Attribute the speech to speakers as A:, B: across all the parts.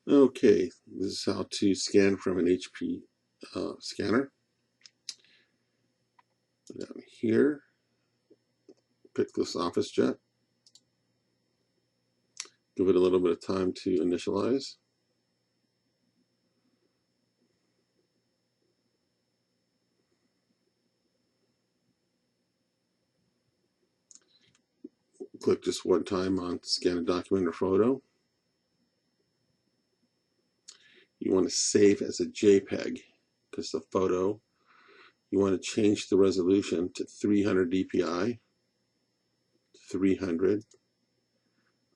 A: Okay, this is how to scan from an HP scanner. Down here, pick this Officejet. Give it a little bit of time to initialize. Click just one time on scan a document or photo. You want to save as a JPEG because the photo, you want to change the resolution to 300 dpi, 300.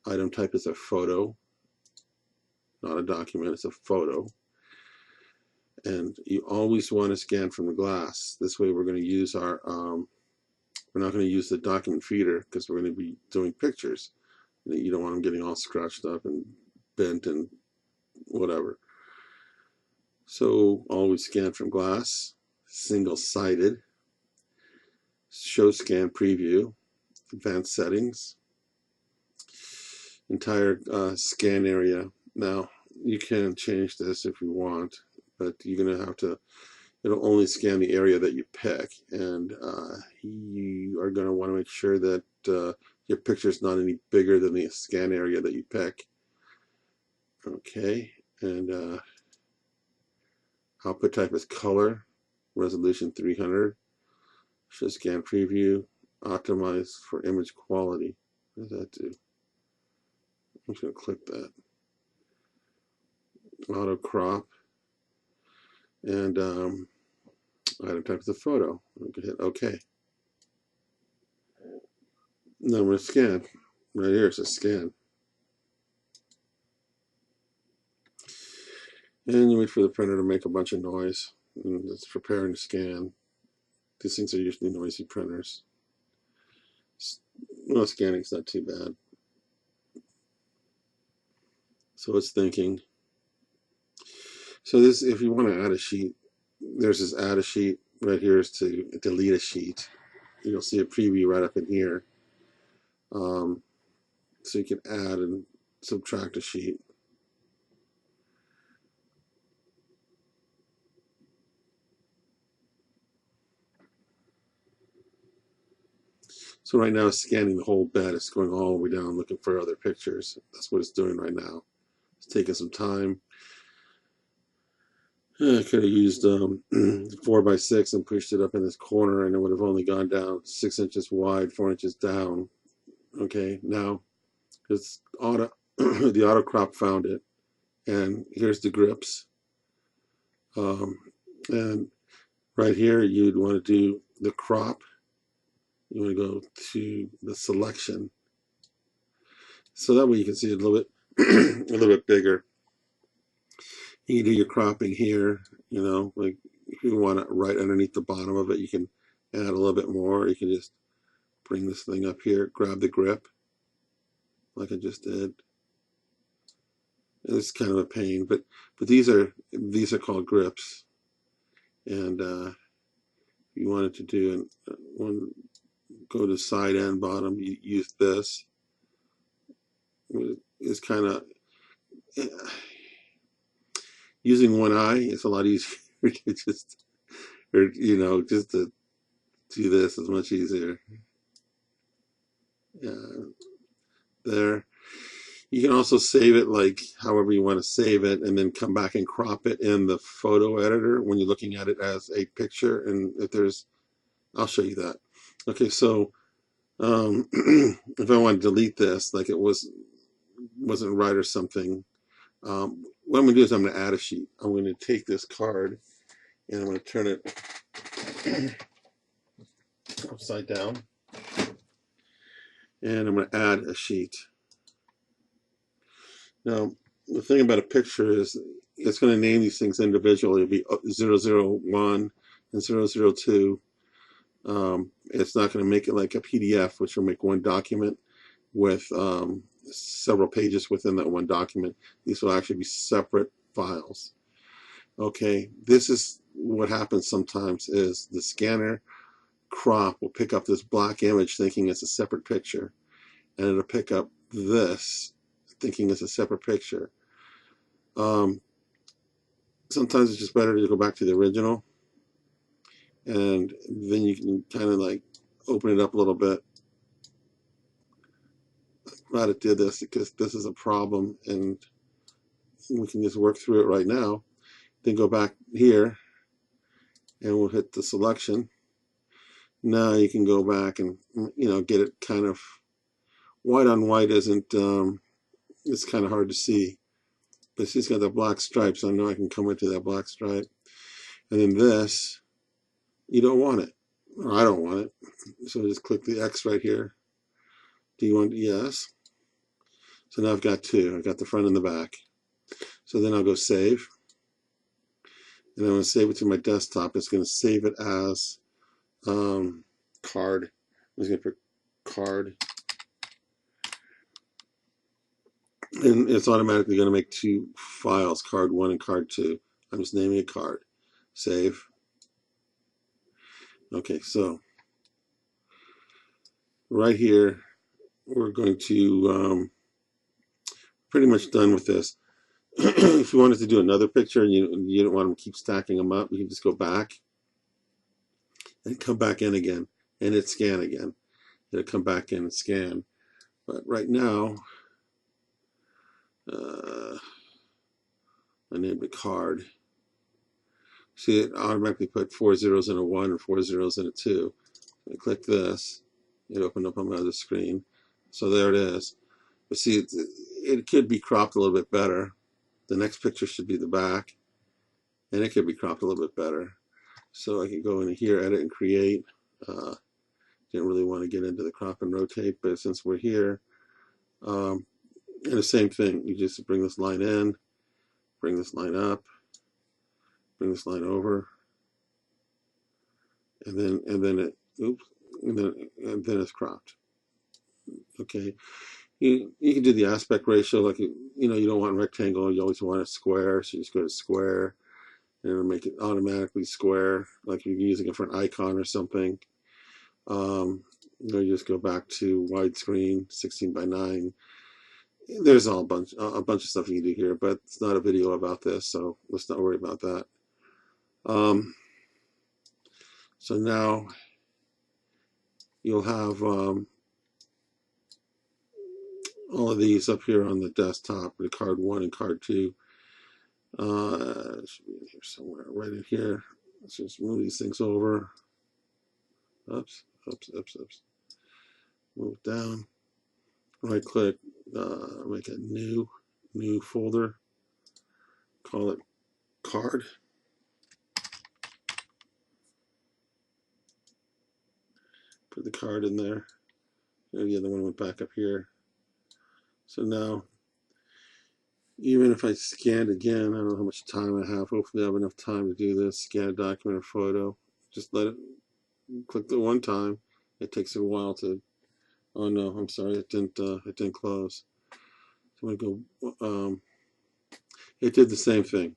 A: Item type is a photo, not a document, it's a photo. And you always want to scan from the glass. This way we're going to use our, we're not going to use the document feeder because we're going to be doing pictures. You don't want them getting all scratched up and bent and whatever. So always scan from glass, single-sided, show scan preview, advanced settings, entire scan area. Now you can change this if you want, but you're going to have to, it'll only scan the area that you pick, and you are going to want to make sure that your picture is not any bigger than the scan area that you pick. Okay, and output type is color, resolution 300, show scan preview, optimize for image quality. What does that do? I'm just going to click that. Auto crop, and item type is a photo. I'm going to hit OK. Now I'm going to scan. Right here it says scan. And you wait for the printer to make a bunch of noise. And it's preparing to scan. These things are usually noisy printers. Well, scanning's not too bad. So it's thinking. So this, if you want to add a sheet, there's this add a sheet. Right here is to delete a sheet. You'll see a preview right up in here. So you can add and subtract a sheet. So right now it's scanning the whole bed. It's going all the way down looking for other pictures. That's what it's doing right now. It's taking some time. I could have used 4x6 and pushed it up in this corner, and it would have only gone down 6 inches wide, 4 inches down. Okay, now it's auto, the auto crop found it, and here's the grips. And right here, you'd want to do the crop. You want to go to the selection, so that way you can see it a little bit, a little bit bigger. You can do your cropping here, you know, like if you want it right underneath the bottom of it, you can add a little bit more. You can just bring this thing up here, grab the grip, like I just did. And it's kind of a pain, but these are called grips. And you wanted to do one, go to side and bottom, you use this. It's kind of using one eye. It's a lot easier to just, or you know, just to do this is much easier. There. You can also save it like however you want to save it, and then come back and crop it in the photo editor when you're looking at it as a picture. And if there's, I'll show you that. Okay, so if I want to delete this, like it wasn't right or something, what I'm going to do is I'm going to add a sheet. I'm going to take this card and I'm going to turn it upside down, and I'm going to add a sheet. Now, the thing about a picture is it's going to name these things individually. It'll be 001 and 002. It's not going to make it like a PDF, which will make one document with several pages within that one document. These will actually be separate files. Okay, this is what happens sometimes is the scanner crop will pick up this black image thinking it's a separate picture, and it'll pick up this thinking it's a separate picture. Sometimes it's just better to go back to the original, and then you can kind of like open it up a little bit. I'm glad it did this because this is a problem, and we can just work through it right now. Then go back here, and we'll hit the selection. Now you can go back and get it kind of white on white. Isn't it's kind of hard to see, but she's got the black stripe, so I know I can come into that black stripe. And then this, you don't want it, or I don't want it, so just click the X right here. Do you want yes? So now I've got two. I've got the front and the back. So then I'll go save, and I'm going to save it to my desktop. It's going to save it as card. I'm just going to put card, and it's automatically going to make two files, card 1 and card 2. I'm just naming it card. Save. Okay, so right here we're going to pretty much done with this. If you wanted to do another picture and you don't want to keep stacking them up, you can just go back and come back in again and hit scan again. It'll come back in and scan. But right now, I named it card. See, it automatically put 4 zeros and a 1 and 4 zeros and a 2. I click this, it opened up on my other screen. So there it is. But see, it could be cropped a little bit better. The next picture should be the back, and it could be cropped a little bit better. So I can go in here, edit and create. Didn't really want to get into the crop and rotate, but since we're here, and the same thing, you just bring this line in, bring this line up, bring this line over, and then it, oops, and then it's cropped. Okay, you can do the aspect ratio, like you don't want rectangle, you always want a square, so you just go to square, and it'll make it automatically square, like you're using it for an icon or something. You just go back to widescreen, 16:9. There's a bunch of stuff you can do here, but it's not a video about this, so let's not worry about that. So now you'll have all of these up here on the desktop, the card 1 and card 2. It should be in here somewhere, right in here. Let's just move these things over. Oops. Move down. Right click, make a new folder. Call it card. Put the card in there. And the other one went back up here. So now, even if I scanned again, I don't know how much time I have. Hopefully I have enough time to do this. Scan a document or photo. Just let it, click the one time. It takes a while to, oh no, I'm sorry, it didn't close. So I'm going to go, it did the same thing.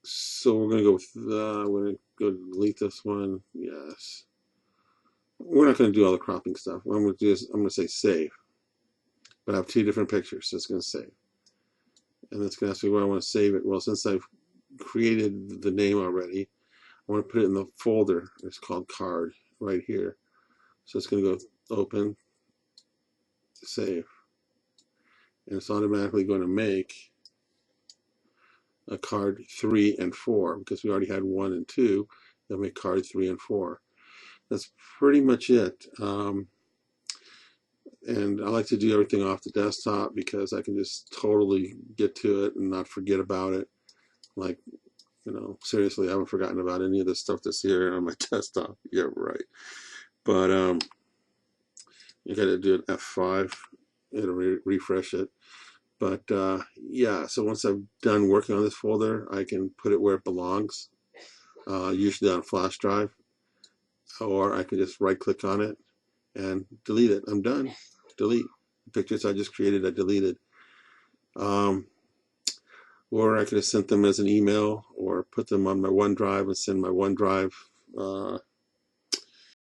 A: So we're going to go with, we're going to go delete this one. Yes. We're not going to do all the cropping stuff. What I'm going to do is I'm going to say save. But I have two different pictures, so it's going to save. And it's going to ask me where I want to save it. Well, since I've created the name already, I want to put it in the folder. It's called card right here. So it's going to go open, save. And it's automatically going to make a card 3 and 4 because we already had 1 and 2. They'll make card 3 and 4. That's pretty much it. And I like to do everything off the desktop because I can just totally get to it and not forget about it. Like, seriously, I haven't forgotten about any of the stuff that's here on my desktop. Yeah, right. But you got to do an F5. It'll refresh it. But yeah, so once I'm done working on this folder, I can put it where it belongs, usually on a flash drive, or I can just right-click on it and delete it. I'm done. Delete. The pictures I just created, I deleted. Or I could have sent them as an email or put them on my OneDrive and send my OneDrive